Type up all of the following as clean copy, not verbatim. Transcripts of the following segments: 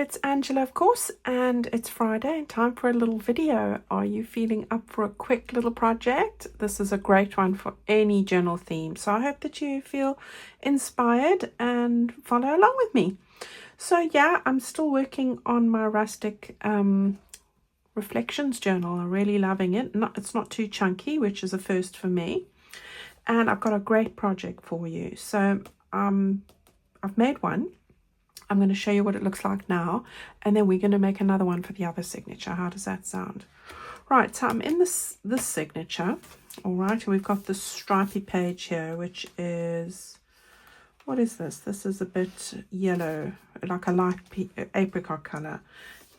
it's Angela, of course, and it's Friday and time for a little video. Are you feeling up for a quick little project? This is a great one for any journal theme, so I hope that you feel inspired and follow along with me. So yeah, I'm still working on my rustic reflections journal. I'm really loving it. It's not too chunky, which is a first for me, and I've got a great project for you. So I've made one. I'm going to show you what it looks like now, and then we're going to make another one for the other signature. How does that sound? Right, so I'm in this signature. All right, and we've got this stripy page here, which is, what is this? This is a bit yellow, like a light apricot color.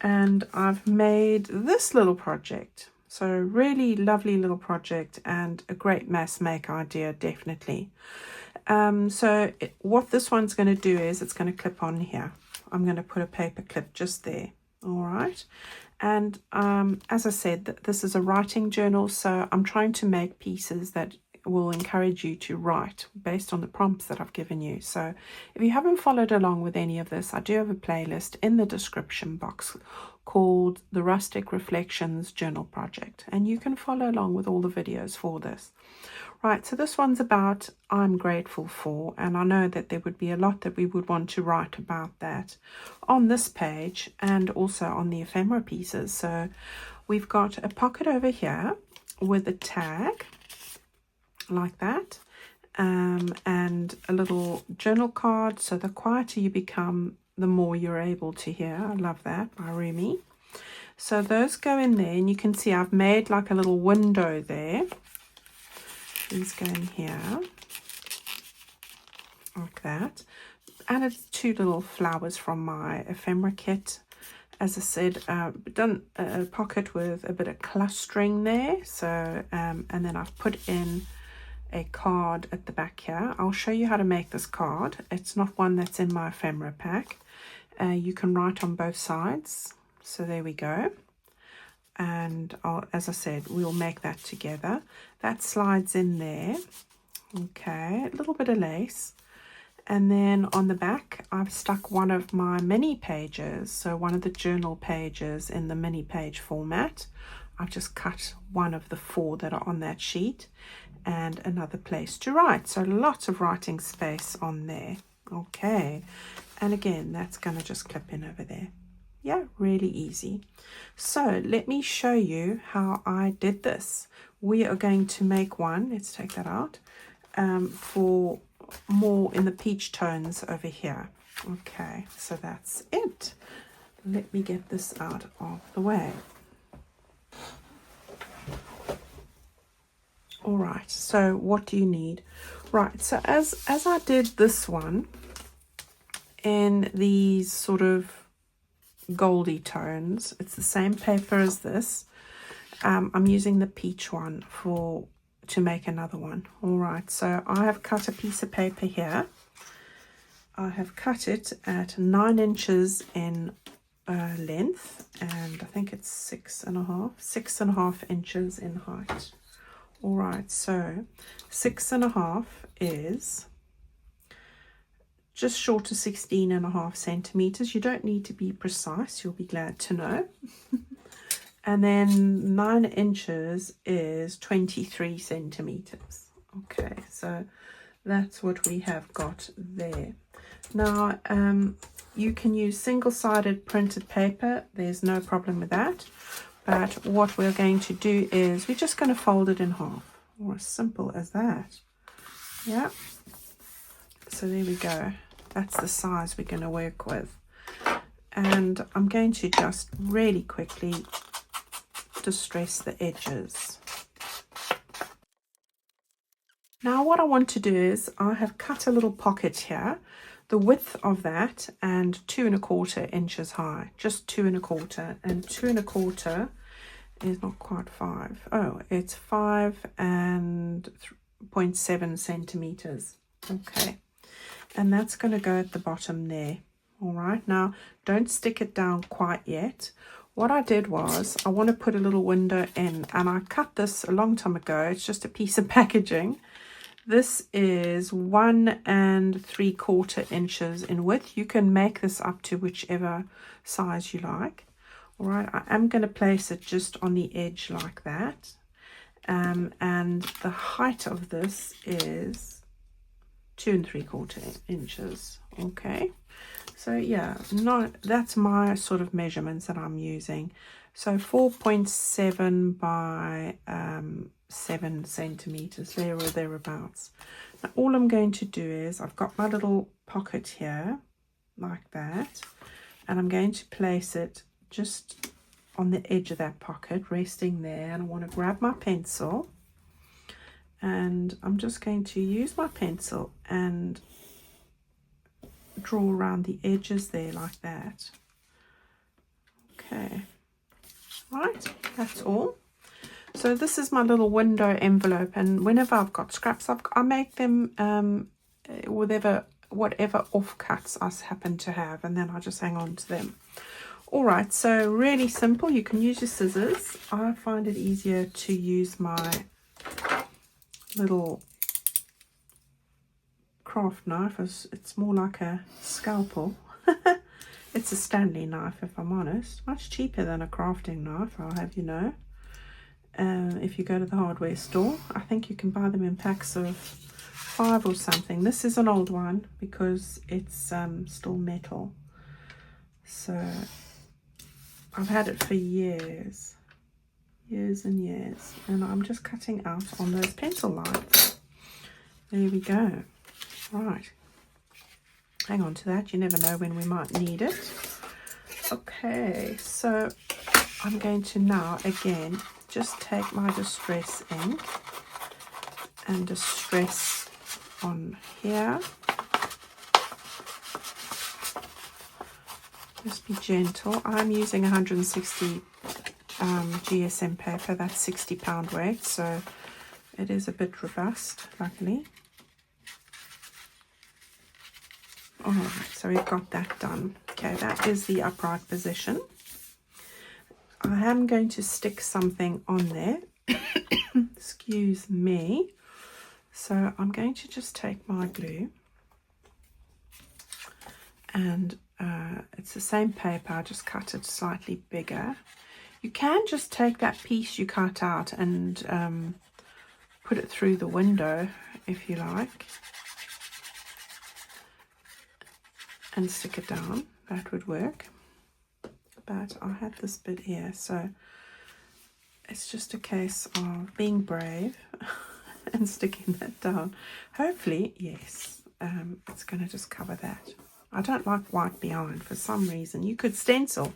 And I've made this little project. So really lovely little project and a great mass make idea, definitely. What this one's going to do is it's going to clip on here. I'm going to put a paper clip just there. All right. And as I said, this is a writing journal, so I'm trying to make pieces that will encourage you to write based on the prompts that I've given you. So if you haven't followed along with any of this, I do have a playlist in the description box called the Rustic Reflections Journal Project, and you can follow along with all the videos for this. Right, so this one's about I'm grateful for, and I know that there would be a lot that we would want to write about that on this page and also on the ephemera pieces. So we've got a pocket over here with a tag like that, and a little journal card. So the quieter you become, the more you're able to hear. I love that, by Rumi. So those go in there, and you can see I've made like a little window there. These go in here like that, and it's two little flowers from my ephemera kit. As I said, done a pocket with a bit of clustering there. So and then I've put in a card at the back here. I'll show you how to make this card. It's not one that's in my ephemera pack. You can write on both sides. So there we go. And as I said, we'll make that together. That slides in there. Okay, a little bit of lace. And then on the back, I've stuck one of my mini pages. So one of the journal pages in the mini page format. I've just cut one of the 4 that are on that sheet, and another place to write. So lots of writing space on there. Okay, and again, that's going to just clip in over there. Yeah, really easy. So let me show you how I did this. We are going to make one, let's take that out, for more in the peach tones over here. Okay, so that's it. Let me get this out of the way. All right, so what do you need? Right, so as I did this one in these sort of goldy tones, it's the same paper as this. I'm using the peach one to make another one. All right, so I have cut a piece of paper here. I have cut it at 9 inches in length, and I think it's 6.5 inches in height. All right, so 6.5 is just short of 16.5 centimeters. You don't need to be precise, you'll be glad to know. And then 9 inches is 23 centimeters. Okay, so that's what we have got there. Now, you can use single-sided printed paper. There's no problem with that. But what we're going to do is we're just going to fold it in half. Or as simple as that. Yeah. So there we go. That's the size we're going to work with. And I'm going to just really quickly distress the edges. Now what I want to do is I have cut a little pocket here. The width of that and 2.25 inches high. Just 2.25, and 2.25 is not quite 5. Oh, it's 5.7 centimeters. Okay, and that's going to go at the bottom there. All right, now don't stick it down quite yet. What I did was I want to put a little window in, and I cut this a long time ago. It's just a piece of packaging, This is 1 3/4 inches in width. You can make this up to whichever size you like. All right, I am going to place it just on the edge like that. And the height of this is 2 3/4 inches. Okay, so yeah, that's my sort of measurements that I'm using. So 4.7 by 7 centimeters, there or thereabouts. Now all I'm going to do is, I've got my little pocket here like that, and I'm going to place it just on the edge of that pocket, resting there, and I want to grab my pencil, and I'm just going to use my pencil and draw around the edges there like that. Okay, right, that's all. So this is my little window envelope, and whenever I've got scraps, I make them whatever offcuts I happen to have, and then I just hang on to them. All right, so really simple. You can use your scissors. I find it easier to use my little craft knife. It's more like a scalpel. It's a Stanley knife, if I'm honest. Much cheaper than a crafting knife, I'll have you know. If you go to the hardware store, I think you can buy them in packs of 5 or something. This is an old one because it's still metal. So I've had it for years and years, and I'm just cutting out on those pencil lines. There we go. Right, hang on to that, you never know when we might need it. Okay, so I'm going to now again just take my distress ink and distress on here. Just be gentle. I'm using 160 GSM paper. That's 60-pound weight, so it is a bit robust, luckily. All right, so we've got that done. Okay, that is the upright position. I am going to stick something on there. Excuse me. So I'm going to just take my glue, and it's the same paper, I just cut it slightly bigger. You can just take that piece you cut out and put it through the window if you like, and stick it down. That would work. But I had this bit here, so it's just a case of being brave and sticking that down. Hopefully, yes, it's going to just cover that. I don't like white behind for some reason. You could stencil,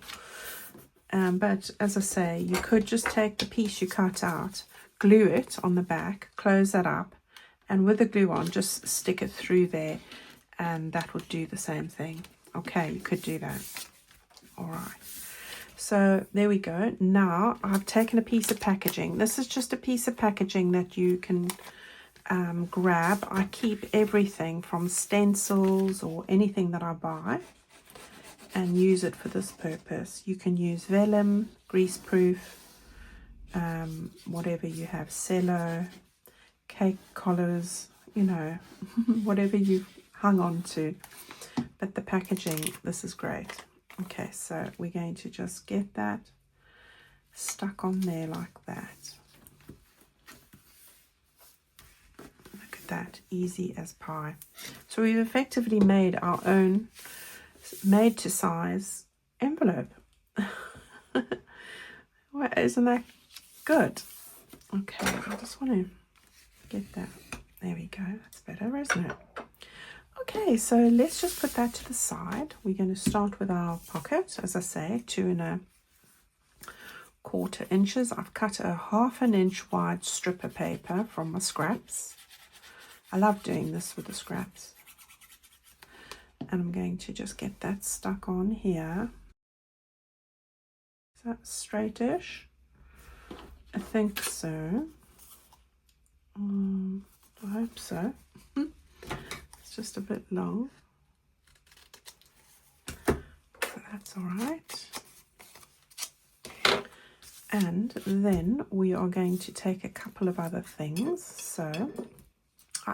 but as I say, you could just take the piece you cut out, glue it on the back, close that up, and with the glue on, just stick it through there, and that would do the same thing. Okay, you could do that. All right. So there we go. Now I've taken a piece of packaging. This is just a piece of packaging that you can grab. I keep everything from stencils or anything that I buy and use it for this purpose. You can use vellum, greaseproof, whatever you have, cello, cake collars, you know, whatever you've hung on to. But the packaging, this is great. Okay, so we're going to just get that stuck on there like that. Look at that, easy as pie. So we've effectively made our own made to size envelope. Well, isn't that good? Okay, I just want to get that. There we go, that's better, isn't it? Okay, so let's just put that to the side. We're going to start with our pocket, as I say, 2 1/4 inches. I've cut a 1/2 inch wide strip of paper from my scraps. I love doing this with the scraps. And I'm going to just get that stuck on here. Is that straightish? I think so. I hope so. Just a bit long, so that's all right. And then we are going to take a couple of other things. So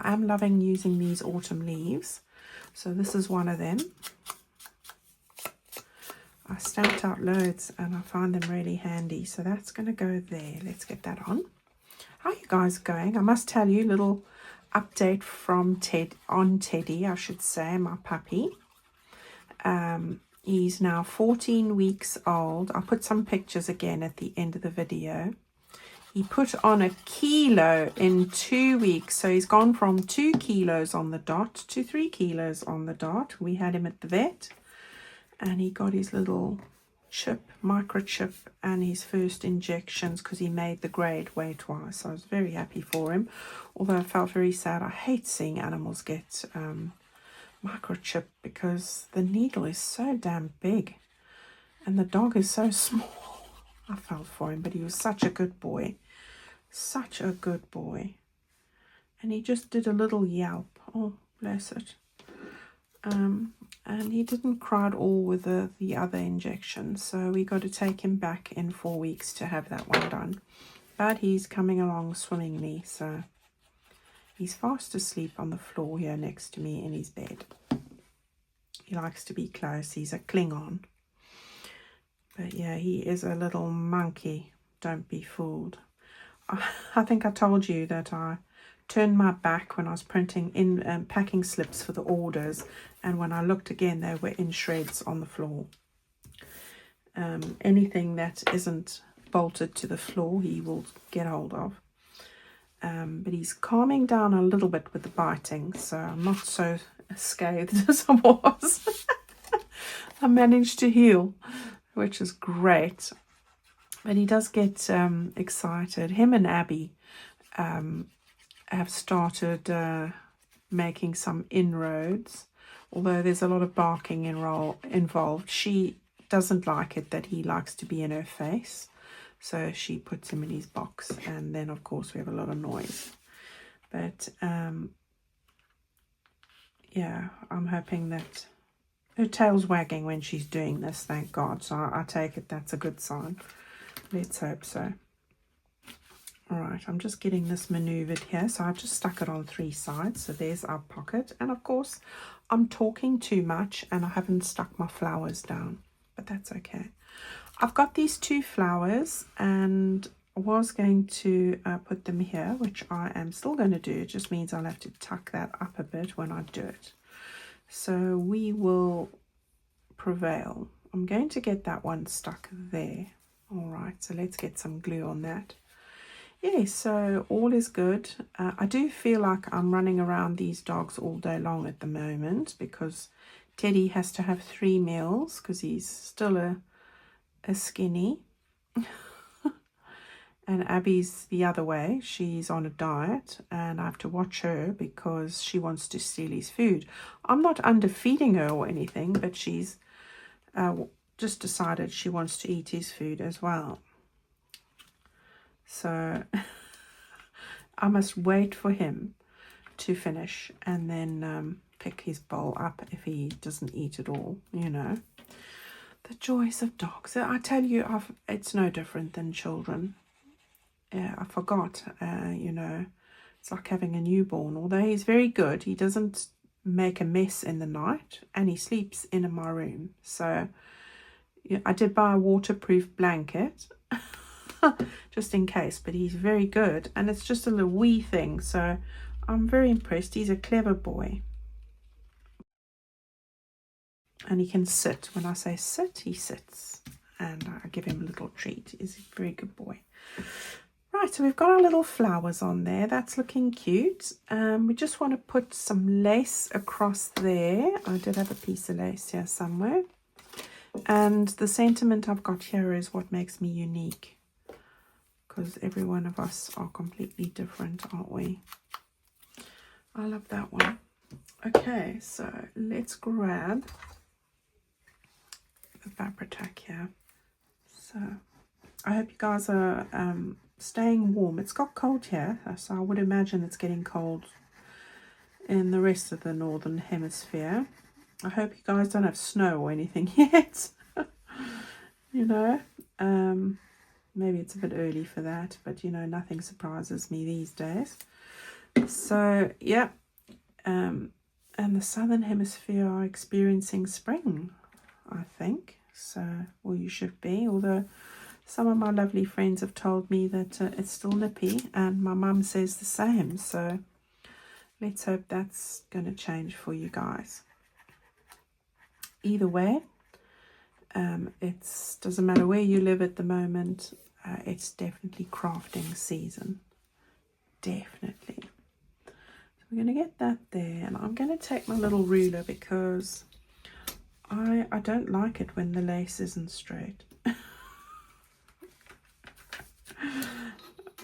I am loving using these autumn leaves. So this is one of them. I stamped out loads and I find them really handy. So that's going to go there. Let's get that on. How are you guys going? I must tell you, little update from Teddy, I should say, my puppy. He's now 14 weeks old. I'll put some pictures again at the end of the video. He put on 1 kilo in 2 weeks. So he's gone from 2 kilos on the dot to 3 kilos on the dot. We had him at the vet and he got his little microchip and his first injections because he made the grade weight-wise. So I was very happy for him. Although I felt very sad. I hate seeing animals get microchip because the needle is so damn big and the dog is so small. I felt for him, but he was such a good boy. Such a good boy. And he just did a little yelp. Oh, bless it. And he didn't cry at all with the other injection. So we got to take him back in 4 weeks to have that one done. But he's coming along swimmingly. So he's fast asleep on the floor here next to me in his bed. He likes to be close. He's a Klingon. But yeah, he is a little monkey. Don't be fooled. I think I told you that I turned my back when I was packing slips for the orders, and when I looked again, they were in shreds on the floor. Anything that isn't bolted to the floor, he will get hold of. But he's calming down a little bit with the biting, so I'm not so scathed as I was. I managed to heal, which is great. But he does get excited. Him and Abby have started making some inroads, although there's a lot of barking involved. She doesn't like it that he likes to be in her face, so she puts him in his box, and then of course we have a lot of noise. But yeah, I'm hoping that her tail's wagging when she's doing this, thank God, so I take it that's a good sign. Let's hope so. All right, I'm just getting this maneuvered here. So I've just stuck it on 3 sides. So there's our pocket. And of course, I'm talking too much and I haven't stuck my flowers down. But that's okay. I've got these 2 flowers and I was going to put them here, which I am still going to do. It just means I'll have to tuck that up a bit when I do it. So we will prevail. I'm going to get that one stuck there. All right, so let's get some glue on that. Yeah, so all is good. I do feel like I'm running around these dogs all day long at the moment because Teddy has to have 3 meals because he's still a skinny. And Abby's the other way. She's on a diet and I have to watch her because she wants to steal his food. I'm not underfeeding her or anything, but she's just decided she wants to eat his food as well. So I must wait for him to finish and then pick his bowl up if he doesn't eat at all, you know. The joys of dogs. I tell you, it's no different than children. Yeah, I forgot, you know, it's like having a newborn. Although he's very good, he doesn't make a mess in the night and he sleeps in my room. So yeah, I did buy a waterproof blanket just in case, but he's very good and it's just a little wee thing, so I'm very impressed. He's a clever boy and he can sit. When I say sit, he sits, and I give him a little treat. He's a very good boy. Right, so we've got our little flowers on there. That's looking cute. We just want to put some lace across there. I did have a piece of lace here somewhere. And the sentiment I've got here is what makes me unique. Because every one of us are completely different, aren't we? I love that one. Okay, so let's grab the Fabri-Tac here. So I hope you guys are staying warm. It's got cold here, so I would imagine it's getting cold in the rest of the northern hemisphere. I hope you guys don't have snow or anything yet. You know, maybe it's a bit early for that, but you know, nothing surprises me these days. So yeah, and the southern hemisphere are experiencing spring, I think. So, well, you should be, although some of my lovely friends have told me that it's still nippy, and my mum says the same. So let's hope that's going to change for you guys. Either way, it doesn't matter where you live at the moment. It's definitely crafting season. Definitely. So we're going to get that there, and I'm going to take my little ruler because I don't like it when the lace isn't straight.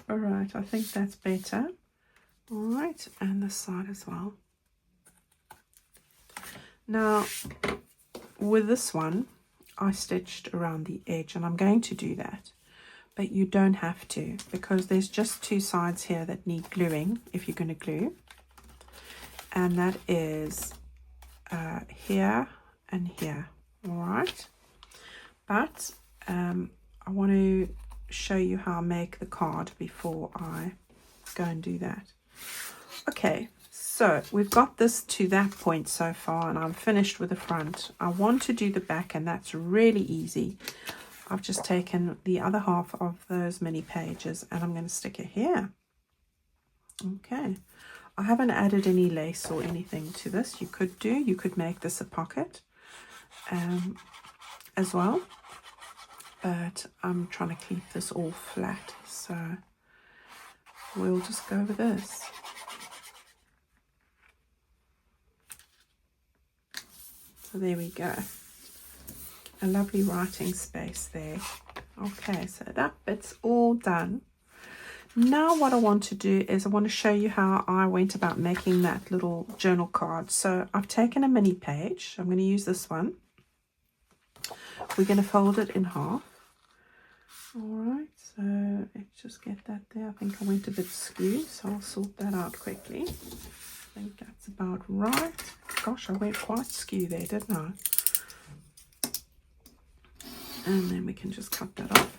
All right, I think that's better. All right, and this side as well. Now, with this one, I stitched around the edge, and I'm going to do that. But you don't have to, because there's just two sides here that need gluing if you're going to glue. And that is here and here. All right. But I want to show you how I make the card before I go and do that. Okay, so we've got this to that point so far, and I'm finished with the front. I want to do the back, and that's really easy. I've just taken the other half of those mini pages and I'm going to stick it here. Okay, I haven't added any lace or anything to this. You could make this a pocket as well, but I'm trying to keep this all flat, so we'll just go with this. So there we go. A lovely writing space there. Okay, so that bit's all done. Now what I want to do is I want to show you how I went about making that little journal card. So I've taken a mini page. I'm going to use this one. We're going to fold it in half. All right, so let's just get that there. I think I went a bit skew, so I'll sort that out quickly. I think that's about right. Gosh, I went quite skew there, didn't I? And then we can just cut that off.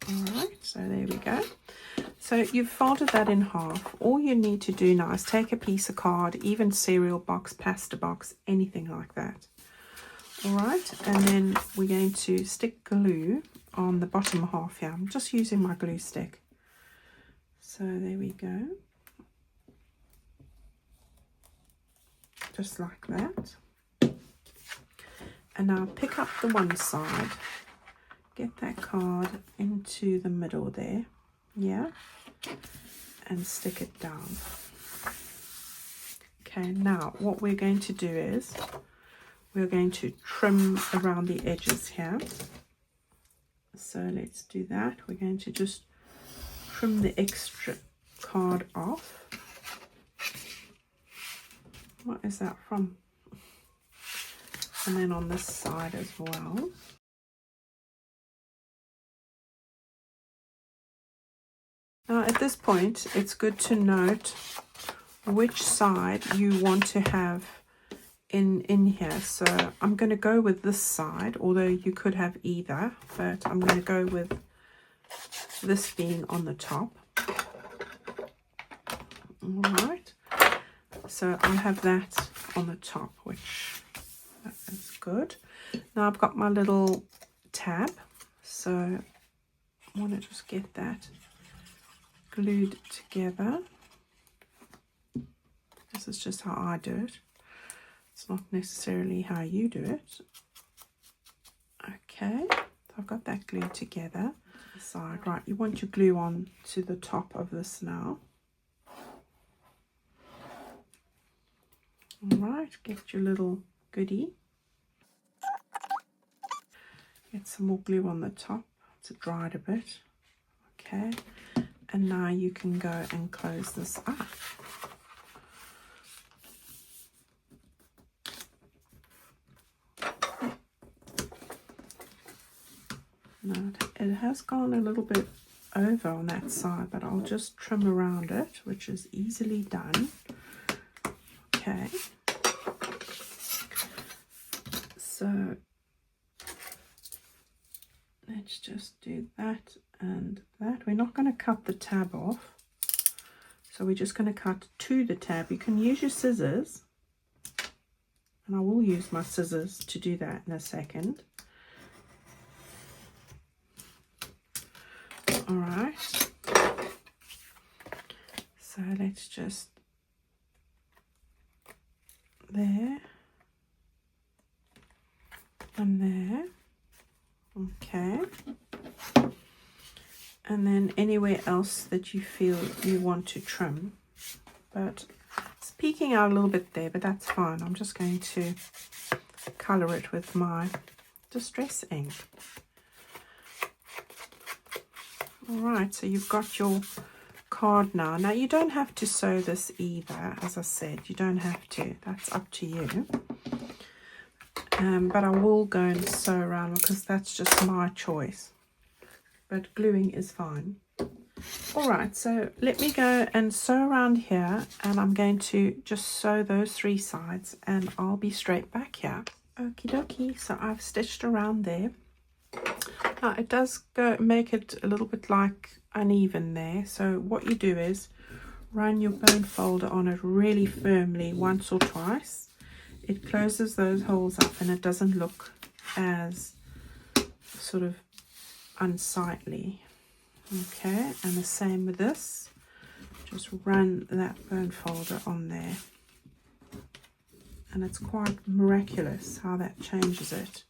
All right, so there we go. So you've folded that in half. All you need to do now is take a piece of card, even cereal box, pasta box, anything like that. All right, and then we're going to stick glue on the bottom half here. I'm just using my glue stick. So there we go. Just like that. And now pick up the one side, get that card into the middle there, yeah, and stick it down. Okay, now what we're going to do is we're going to trim around the edges here. So let's do that. We're going to just trim the extra card off. What is that from? And then on this side as well. Now at this point, it's good to note which side you want to have in here. So I'm going to go with this side, although you could have either, but I'm going to go with this being on the top. All right. So I'll have that on the top, which is good. Now I've got my little tab, so I want to just get that glued together. This is just how I do it. It's not necessarily how you do it. Okay, so I've got that glued together. To the side, right, you want your glue on to the top of this now. All right, get your little goodie. Get some more glue on the top to dry it a bit. Okay, and now you can go and close this up. Now it has gone a little bit over on that side, but I'll just trim around it, which is easily done. Okay, so let's just do that and that. We're not going to cut the tab off, So we're just going to cut to the tab. You can use your scissors, and I will use my scissors to do that in a second. All right. So let's just, there and there. Okay. And then anywhere else that you feel you want to trim. But it's peeking out a little bit there, but that's fine. I'm just going to colour it with my distress ink. All right, so you've got your card now. Now you don't have to sew this either, as I said. You don't have to. That's up to you. But I will go and sew around because that's just my choice. But gluing is fine. All right, so let me go and sew around here, and I'm going to just sew those 3 sides, and I'll be straight back here. Okie dokie, so I've stitched around there. Now it does make it a little bit like uneven there, so what you do is run your bone folder on it really firmly once or twice. It closes those holes up and it doesn't look as sort of unsightly. Okay, and the same with this. Just run that bone folder on there, and it's quite miraculous how that changes it.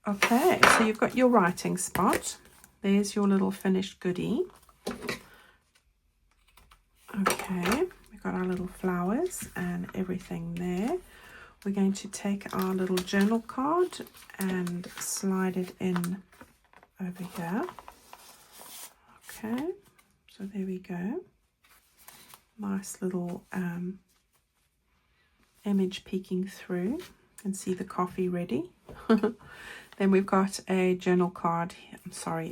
Okay, so you've got your writing spot. There's your little finished goodie. Okay, we've got our little flowers and everything there. We're going to take our little journal card and slide it in over here. Okay, so there we go. Nice little image peeking through. You can see the coffee ready. Then we've got a journal card,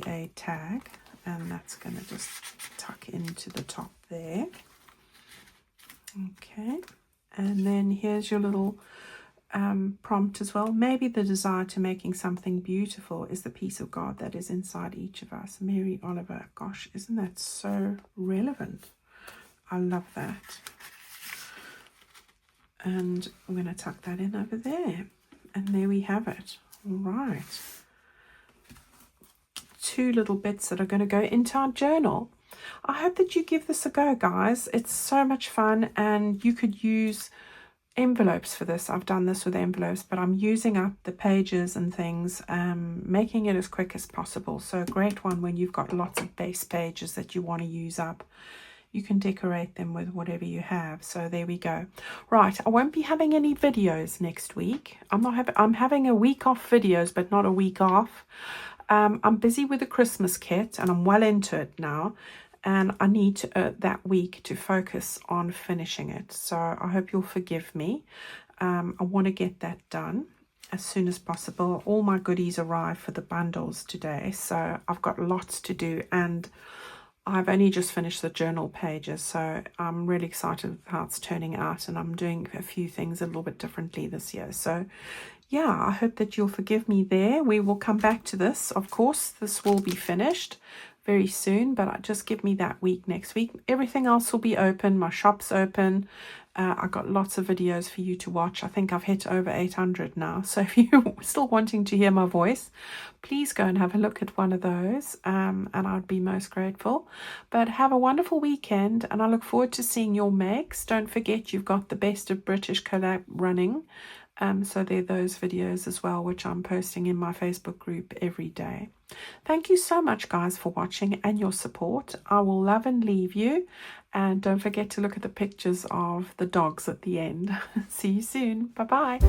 a tag, and that's going to just tuck into the top there. Okay, and then here's your little prompt as well. Maybe the desire to making something beautiful is the peace of God that is inside each of us. Mary Oliver. Gosh, isn't that so relevant? I love that. And I'm going to tuck that in over there. And there we have it. All right. 2 little bits that are going to go into our journal. I hope that you give this a go, guys. It's so much fun, and you could use envelopes for this. I've done this with envelopes, but I'm using up the pages and things, making it as quick as possible. So a great one when you've got lots of base pages that you want to use up. You can decorate them with whatever you have. So there we go. Right, I won't be having any videos next week. I'm having a week off videos, but not a week off. I'm busy with the Christmas kit, and I'm well into it now. And I need to, that week to focus on finishing it. So I hope you'll forgive me. I want to get that done as soon as possible. All my goodies arrive for the bundles today. So I've got lots to do, and I've only just finished the journal pages, so I'm really excited with how it's turning out, and I'm doing a few things a little bit differently this year. So yeah, I hope that you'll forgive me there. We will come back to this. Of course, this will be finished very soon, but just give me that week next week. Everything else will be open. My shop's open. I've got lots of videos for you to watch. I think I've hit over 800 now. So if you're still wanting to hear my voice, please go and have a look at one of those, and I'd be most grateful. But have a wonderful weekend, and I look forward to seeing your makes. Don't forget, you've got the Best of British collab running. So there are those videos as well, which I'm posting in my Facebook group every day. Thank you so much, guys, for watching and your support. I will love and leave you. And don't forget to look at the pictures of the dogs at the end. See you soon. Bye-bye.